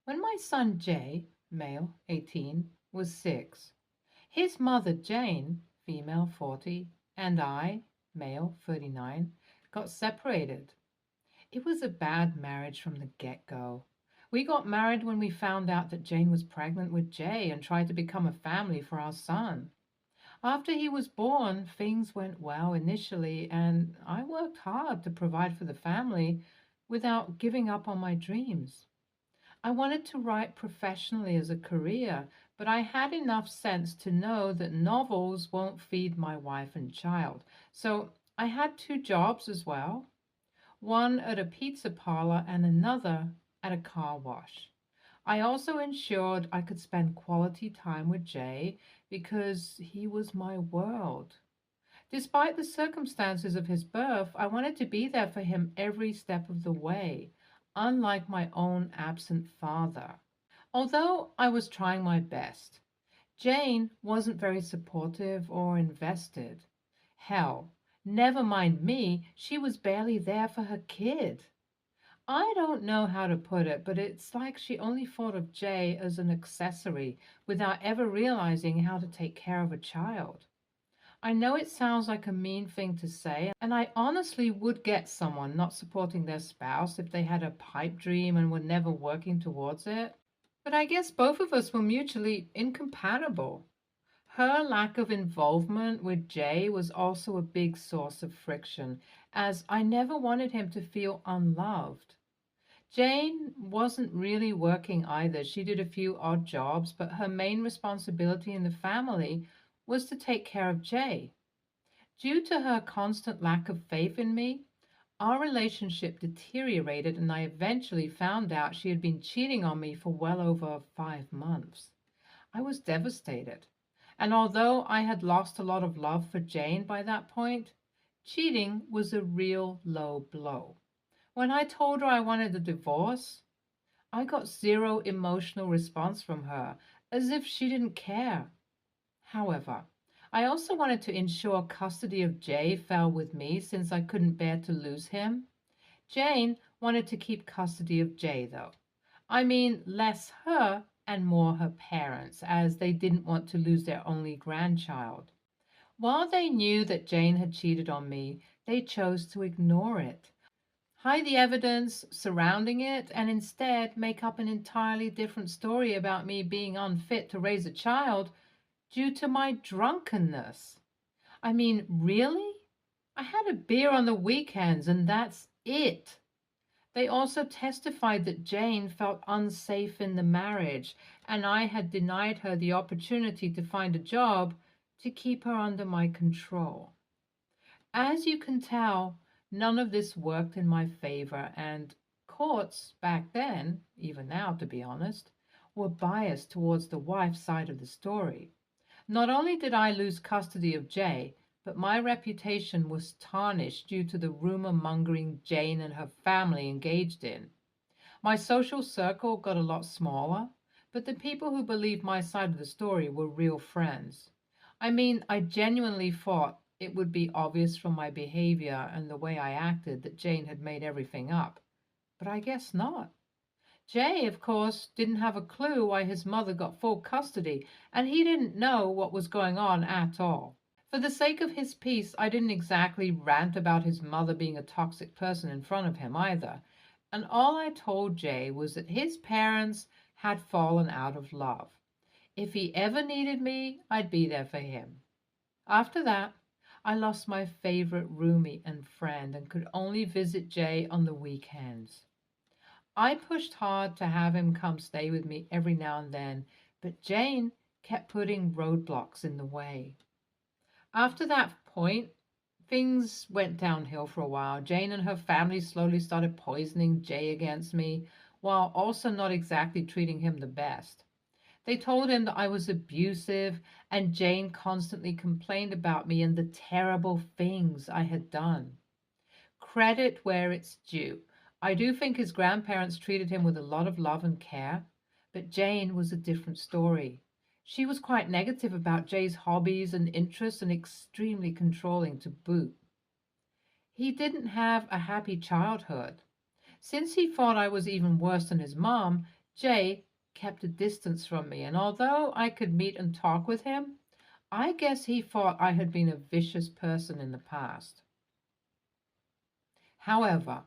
When my son Jay, male 18, was 6, his mother Jane, female 40, and I, male 39, got separated. It was a bad marriage from the get-go. We got married when we found out that Jane was pregnant with Jay and tried to become a family for our son. After he was born, things went well initially, and I worked hard to provide for the family without giving up on my dreams. I wanted to write professionally as a career, but I had enough sense to know that novels won't feed my wife and child. So I had two jobs as well, one at a pizza parlor and another at a car wash. I also ensured I could spend quality time with Jay because he was my world. Despite the circumstances of his birth, I wanted to be there for him every step of the way, unlike my own absent father. Although I was trying my best, Jane wasn't very supportive or invested. Hell, never mind me, she was barely there for her kid. I don't know how to put it, but it's like she only thought of Jay as an accessory without ever realizing how to take care of a child. I know it sounds like a mean thing to say, and I honestly would get someone not supporting their spouse if they had a pipe dream and were never working towards it. But I guess both of us were mutually incompatible. Her lack of involvement with Jay was also a big source of friction, as I never wanted him to feel unloved. Jane wasn't really working either. She did a few odd jobs, but her main responsibility in the family was to take care of Jay. Due to her constant lack of faith in me, our relationship deteriorated, and I eventually found out she had been cheating on me for well over 5 months. I was devastated. And although I had lost a lot of love for Jane by that point, cheating was a real low blow. When I told her I wanted a divorce, I got zero emotional response from her, as if she didn't care. However, I also wanted to ensure custody of Jay fell with me since I couldn't bear to lose him. Jane wanted to keep custody of Jay, though. I mean, less her and more her parents, as they didn't want to lose their only grandchild. While they knew that Jane had cheated on me, they chose to ignore it, hide the evidence surrounding it, and instead make up an entirely different story about me being unfit to raise a child due to my drunkenness. I mean, really? I had a beer on the weekends and that's it. They also testified that Jane felt unsafe in the marriage and I had denied her the opportunity to find a job to keep her under my control. As you can tell, none of this worked in my favor, and courts back then, even now to be honest, were biased towards the wife's side of the story. Not only did I lose custody of Jay, but my reputation was tarnished due to the rumor mongering Jane and her family engaged in. My social circle got a lot smaller, but the people who believed my side of the story were real friends. I mean, I genuinely thought it would be obvious from my behavior and the way I acted that Jane had made everything up, but I guess not. Jay, of course, didn't have a clue why his mother got full custody, and he didn't know what was going on at all. For the sake of his peace, I didn't exactly rant about his mother being a toxic person in front of him either. And all I told Jay was that his parents had fallen out of love. If he ever needed me, I'd be there for him. After that, I lost my favorite roomie and friend and could only visit Jay on the weekends. I pushed hard to have him come stay with me every now and then, but Jane kept putting roadblocks in the way. After that point, things went downhill for a while. Jane and her family slowly started poisoning Jay against me, while also not exactly treating him the best. They told him that I was abusive, and Jane constantly complained about me and the terrible things I had done. Credit where it's due. I do think his grandparents treated him with a lot of love and care, but Jane was a different story. She was quite negative about Jay's hobbies and interests and extremely controlling to boot. He didn't have a happy childhood. Since he thought I was even worse than his mom, Jay kept a distance from me, and although I could meet and talk with him, I guess he thought I had been a vicious person in the past. However,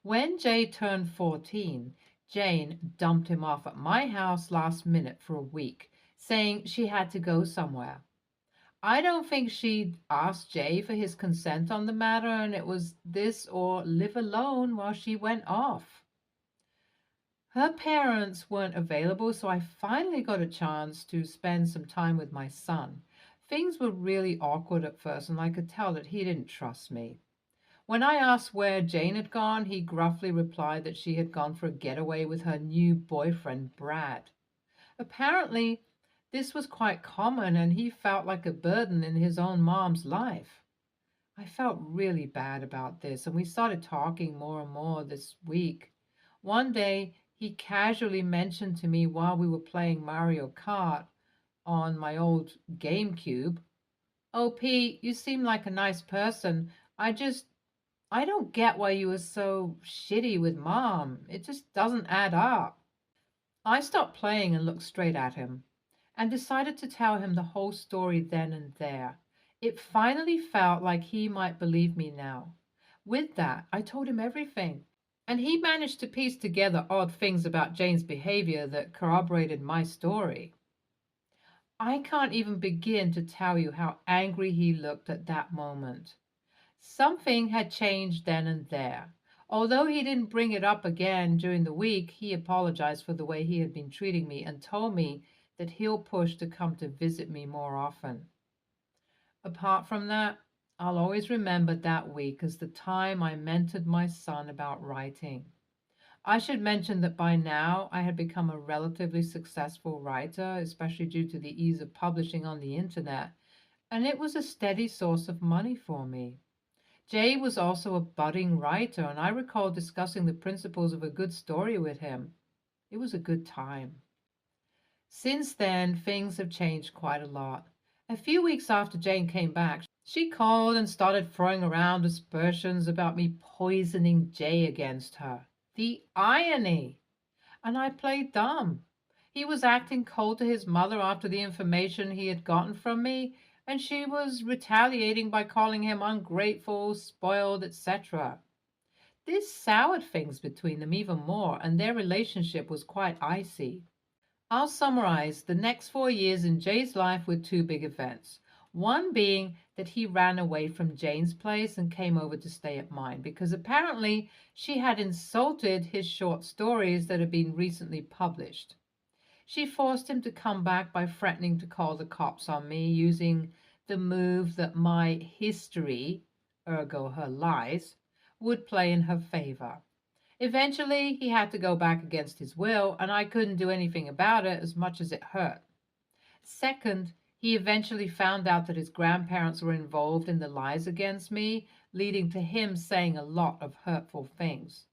when Jay turned 14, Jane dumped him off at my house last minute for a week, saying she had to go somewhere. I don't think she'd asked Jay for his consent on the matter, and it was this or live alone while she went off. Her parents weren't available, so I finally got a chance to spend some time with my son. Things were really awkward at first, and I could tell that he didn't trust me. When I asked where Jane had gone, he gruffly replied that she had gone for a getaway with her new boyfriend, Brad. Apparently, this was quite common, and he felt like a burden in his own mom's life. I felt really bad about this, and we started talking more and more this week. One day, he casually mentioned to me while we were playing Mario Kart on my old GameCube, "Oh, Pete, you seem like a nice person. I don't get why you were so shitty with mom. It just doesn't add up." I stopped playing and looked straight at him and decided to tell him the whole story then and there. It finally felt like he might believe me now. With that, I told him everything, and he managed to piece together odd things about Jane's behavior that corroborated my story. I can't even begin to tell you how angry he looked at that moment. Something had changed then and there. Although he didn't bring it up again during the week, he apologized for the way he had been treating me and told me that he'll push to come to visit me more often. Apart from that, I'll always remember that week as the time I mentored my son about writing. I should mention that by now I had become a relatively successful writer, especially due to the ease of publishing on the internet, and it was a steady source of money for me. Jay was also a budding writer, and I recall discussing the principles of a good story with him. It was a good time. Since then, things have changed quite a lot. A few weeks after Jane came back, she called and started throwing around aspersions about me poisoning Jay against her. The irony! And I played dumb. He was acting cold to his mother after the information he had gotten from me, and she was retaliating by calling him ungrateful, spoiled, etc. This soured things between them even more, and their relationship was quite icy. I'll summarize the next 4 years in Jay's life with two big events. One being that he ran away from Jane's place and came over to stay at mine because apparently she had insulted his short stories that had been recently published. She forced him to come back by threatening to call the cops on me using the move that my history, ergo her lies, would play in her favor. Eventually, he had to go back against his will, and I couldn't do anything about it as much as it hurt. Second, he eventually found out that his grandparents were involved in the lies against me, leading to him saying a lot of hurtful things.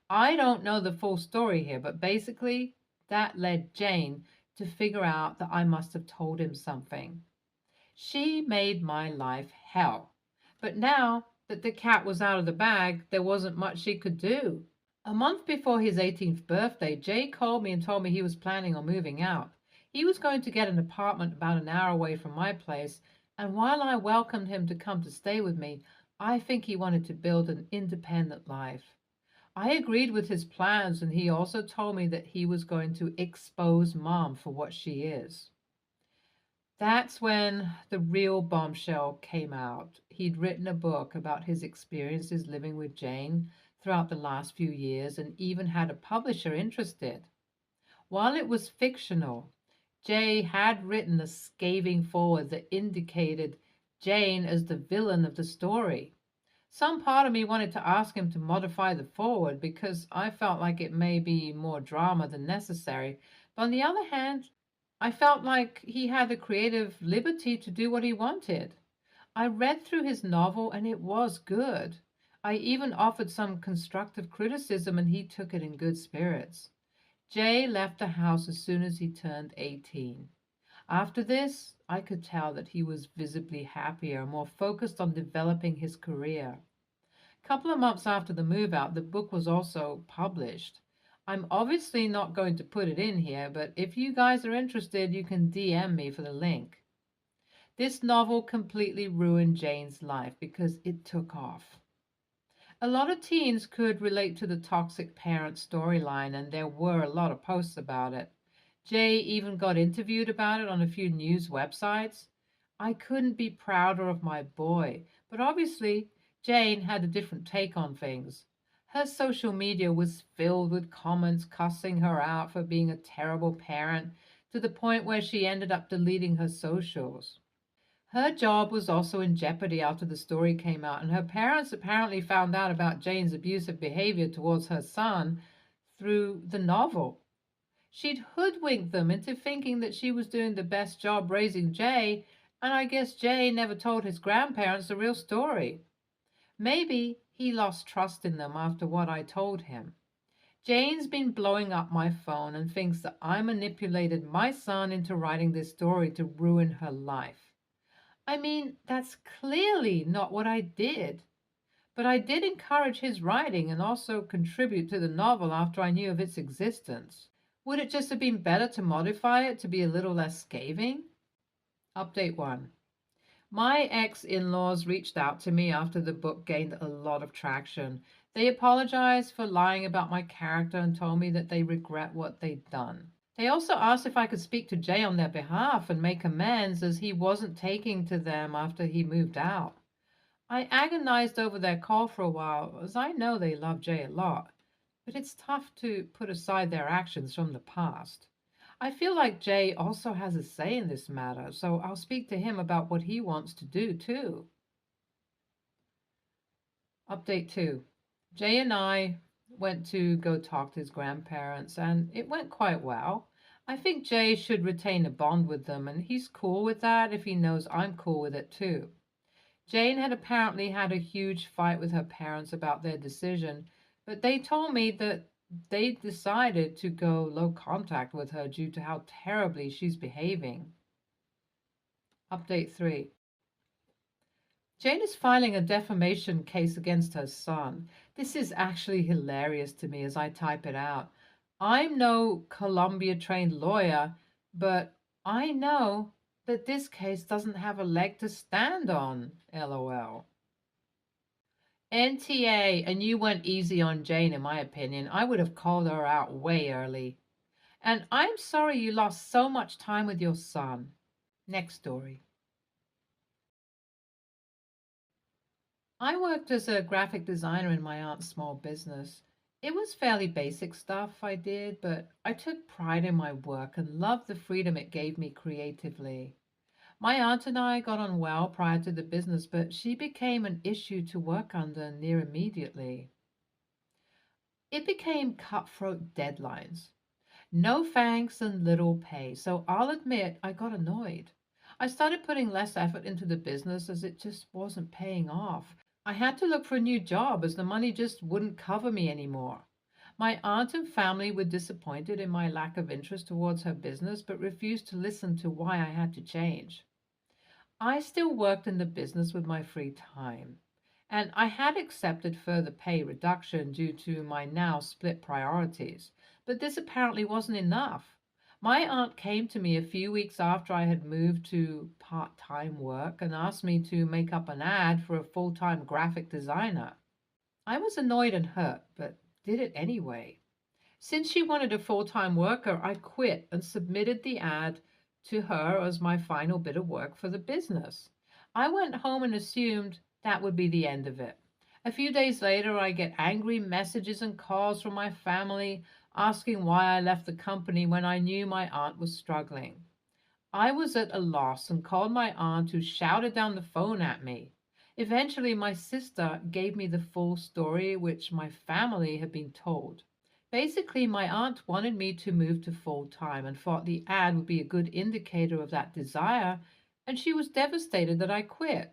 I don't know the full story here, but basically, that led Jane to figure out that I must have told him something. She made my life hell. But now that the cat was out of the bag, there wasn't much she could do. A month before his 18th birthday, Jay called me and told me he was planning on moving out. He was going to get an apartment about an hour away from my place, and while I welcomed him to come to stay with me, I think he wanted to build an independent life. I agreed with his plans, and he also told me that he was going to expose Mom for what she is. That's when the real bombshell came out. He'd written a book about his experiences living with Jane throughout the last few years and even had a publisher interested. While it was fictional, Jay had written a scathing foreword that indicated Jane as the villain of the story. Some part of me wanted to ask him to modify the foreword because I felt like it may be more drama than necessary. But on the other hand, I felt like he had the creative liberty to do what he wanted. I read through his novel and it was good. I even offered some constructive criticism and he took it in good spirits. Jay left the house as soon as he turned 18. After this, I could tell that he was visibly happier, more focused on developing his career. A couple of months after the move out, the book was also published. I'm obviously not going to put it in here, but if you guys are interested, you can DM me for the link. This novel completely ruined Jane's life because it took off. A lot of teens could relate to the toxic parent storyline, and there were a lot of posts about it. Jay even got interviewed about it on a few news websites. I couldn't be prouder of my boy, but obviously, Jane had a different take on things. Her social media was filled with comments cussing her out for being a terrible parent to the point where she ended up deleting her socials. Her job was also in jeopardy after the story came out, and her parents apparently found out about Jane's abusive behavior towards her son through the novel. She'd hoodwinked them into thinking that she was doing the best job raising Jay, and I guess Jay never told his grandparents the real story. Maybe he lost trust in them after what I told him. Jane's been blowing up my phone and thinks that I manipulated my son into writing this story to ruin her life. I mean, that's clearly not what I did. But I did encourage his writing and also contribute to the novel after I knew of its existence. Would it just have been better to modify it to be a little less scathing? Update 1. My ex-in-laws reached out to me after the book gained a lot of traction. They apologized for lying about my character and told me that they regret what they'd done. They also asked if I could speak to Jay on their behalf and make amends as he wasn't taking to them after he moved out. I agonized over their call for a while, as I know they love Jay a lot, but it's tough to put aside their actions from the past. I feel like Jay also has a say in this matter, so I'll speak to him about what he wants to do too. Update 2. Jay and I went to go talk to his grandparents, and it went quite well. I think Jay should retain a bond with them, and he's cool with that if he knows I'm cool with it too. Jane had apparently had a huge fight with her parents about their decision, but they told me that they decided to go low contact with her due to how terribly she's behaving. Update 3. Jane is filing a defamation case against her son. This is actually hilarious to me as I type it out. I'm no Columbia trained lawyer, but I know that this case doesn't have a leg to stand on, lol. NTA, and you went easy on Jane, in my opinion. I would have called her out way early. And I'm sorry you lost so much time with your son. Next story. I worked as a graphic designer in my aunt's small business. It was fairly basic stuff I did, but I took pride in my work and loved the freedom it gave me creatively. My aunt and I got on well prior to the business, but she became an issue to work under near immediately. It became cutthroat deadlines. No thanks and little pay, so I'll admit I got annoyed. I started putting less effort into the business as it just wasn't paying off. I had to look for a new job as the money just wouldn't cover me anymore. My aunt and family were disappointed in my lack of interest towards her business, but refused to listen to why I had to change. I still worked in the business with my free time, and I had accepted further pay reduction due to my now split priorities, but this apparently wasn't enough. My aunt came to me a few weeks after I had moved to part-time work and asked me to make up an ad for a full-time graphic designer. I was annoyed and hurt, but did it anyway. Since she wanted a full-time worker, I quit and submitted the ad to her as my final bit of work for the business. I went home and assumed that would be the end of it. A few days later, I get angry messages and calls from my family asking why I left the company when I knew my aunt was struggling. I was at a loss and called my aunt, who shouted down the phone at me. Eventually, my sister gave me the full story, which my family had been told. Basically, my aunt wanted me to move to full-time and thought the ad would be a good indicator of that desire, and she was devastated that I quit.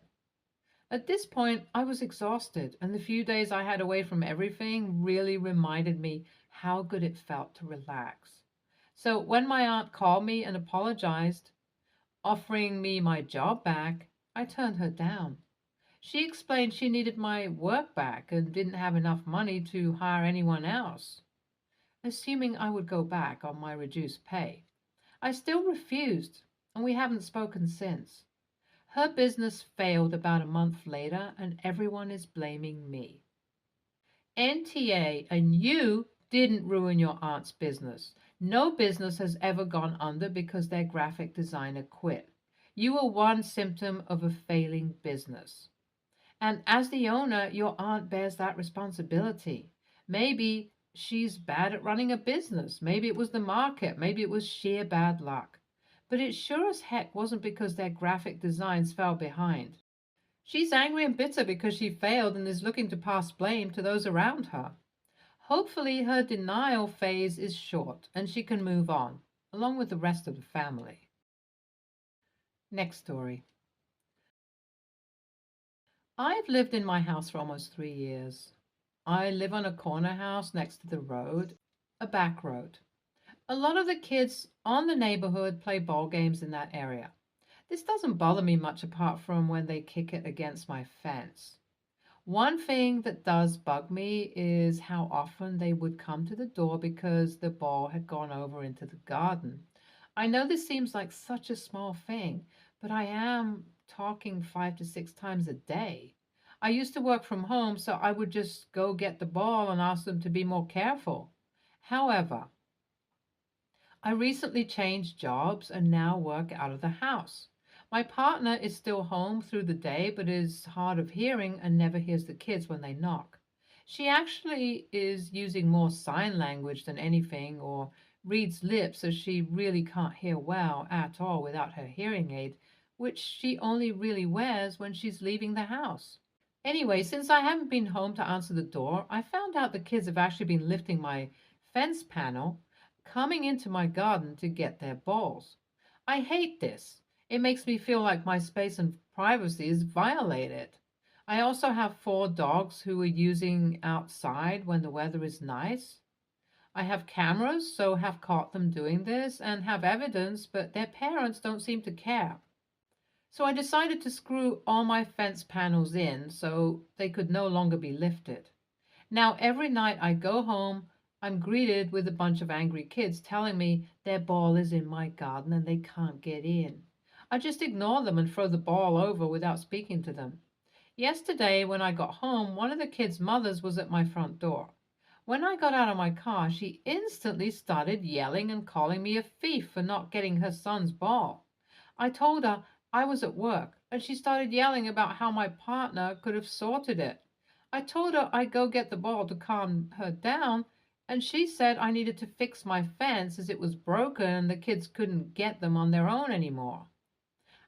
At this point, I was exhausted, and the few days I had away from everything really reminded me how good it felt to relax. So when my aunt called me and apologized, offering me my job back, I turned her down. She explained she needed my work back and didn't have enough money to hire anyone else. assuming I would go back on my reduced pay. I still refused, and we haven't spoken since. Her business failed about a month later, and everyone is blaming me. NTA, and you didn't ruin your aunt's business. No business has ever gone under because their graphic designer quit. You are one symptom of a failing business. And as the owner, your aunt bears that responsibility. Maybe she's bad at running a business. Maybe it was the market. Maybe it was sheer bad luck. But it sure as heck wasn't because their graphic designs fell behind. She's angry and bitter because she failed and is looking to pass blame to those around her. Hopefully, her denial phase is short and she can move on, along with the rest of the family. Next story. I've lived in my house for almost 3 years. I live on a corner house next to the road, a back road. A lot of the kids on the neighborhood play ball games in that area. This doesn't bother me much apart from when they kick it against my fence. One thing that does bug me is how often they would come to the door because the ball had gone over into the garden. I know this seems like such a small thing, but I am talking 5 to 6 times a day. I used to work from home, so I would just go get the ball and ask them to be more careful. However, I recently changed jobs and now work out of the house. My partner is still home through the day but is hard of hearing and never hears the kids when they knock. She actually is using more sign language than anything or reads lips as she really can't hear well at all without her hearing aid, which she only really wears when she's leaving the house. Anyway, since I haven't been home to answer the door, I found out the kids have actually been lifting my fence panel, coming into my garden to get their balls. I hate this. It makes me feel like my space and privacy is violated. I also have 4 dogs who are using outside when the weather is nice. I have cameras, so have caught them doing this and have evidence, but their parents don't seem to care. So I decided to screw all my fence panels in so they could no longer be lifted. Now, every night I go home, I'm greeted with a bunch of angry kids telling me their ball is in my garden and they can't get in. I just ignore them and throw the ball over without speaking to them. Yesterday, when I got home, one of the kids' mothers was at my front door. When I got out of my car, she instantly started yelling and calling me a thief for not getting her son's ball. I told her I was at work, and she started yelling about how my partner could have sorted it. I told her I'd go get the ball to calm her down, and she said I needed to fix my fence as it was broken and the kids couldn't get them on their own anymore.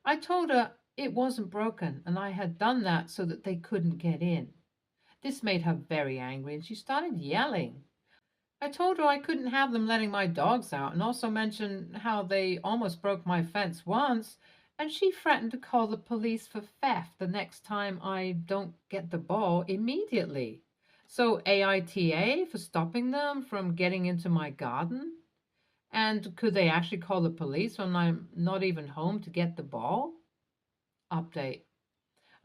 I told her it wasn't broken and I had done that so that they couldn't get in. This made her very angry and she started yelling. I told her I couldn't have them letting my dogs out and also mentioned how they almost broke my fence once, and she threatened to call the police for theft the next time I don't get the ball immediately. So AITA for stopping them from getting into my garden? And could they actually call the police when I'm not even home to get the ball? Update.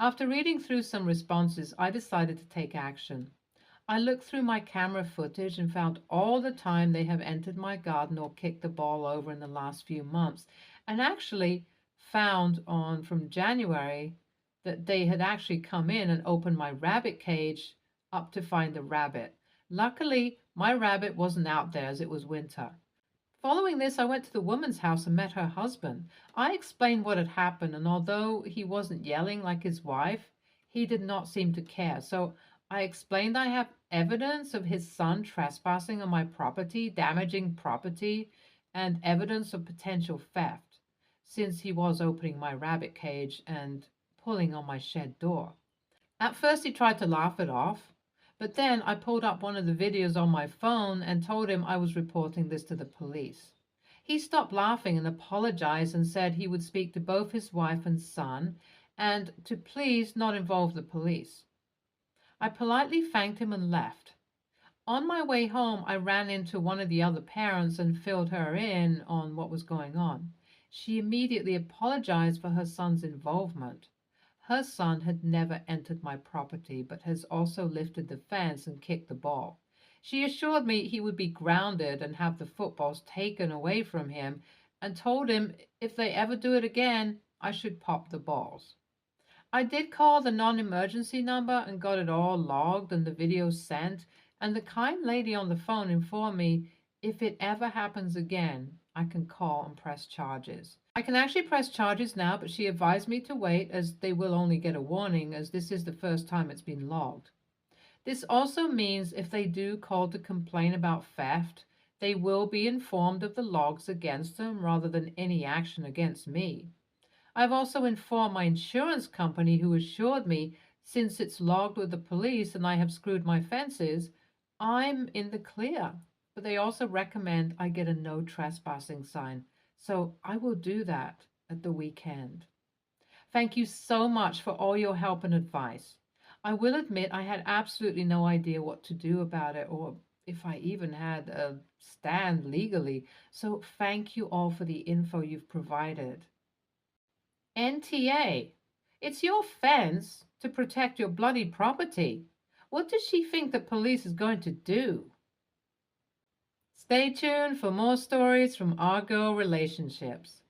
After reading through some responses, I decided to take action. I looked through my camera footage and found all the time they have entered my garden or kicked the ball over in the last few months, and actually found on from January that they had actually come in and opened my rabbit cage up to find the rabbit. Luckily, my rabbit wasn't out there as it was winter. Following this, I went to the woman's house and met her husband. I explained what had happened, and although he wasn't yelling like his wife, he did not seem to care. So I explained I have evidence of his son trespassing on my property, damaging property, and evidence of potential theft, since he was opening my rabbit cage and pulling on my shed door. At first, he tried to laugh it off, but then I pulled up one of the videos on my phone and told him I was reporting this to the police. He stopped laughing and apologized and said he would speak to both his wife and son and to please not involve the police. I politely thanked him and left. On my way home, I ran into one of the other parents and filled her in on what was going on. She immediately apologized for her son's involvement. Her son had never entered my property, but has also lifted the fence and kicked the ball. She assured me he would be grounded and have the footballs taken away from him, and told him if they ever do it again, I should pop the balls. I did call the non-emergency number and got it all logged and the video sent, and the kind lady on the phone informed me if it ever happens again, I can call and press charges. I can actually press charges now, but she advised me to wait as they will only get a warning as this is the first time it's been logged. This also means if they do call to complain about theft, they will be informed of the logs against them rather than any action against me. I've also informed my insurance company, who assured me since it's logged with the police and I have screwed my fences, I'm in the clear. But they also recommend I get a no trespassing sign, so I will do that at the weekend. Thank you so much for all your help and advice. I will admit I had absolutely no idea what to do about it or if I even had a stand legally, so thank you all for the info you've provided. NTA, it's your fence to protect your bloody property. What does she think the police is going to do? Stay tuned for more stories from our girl relationships.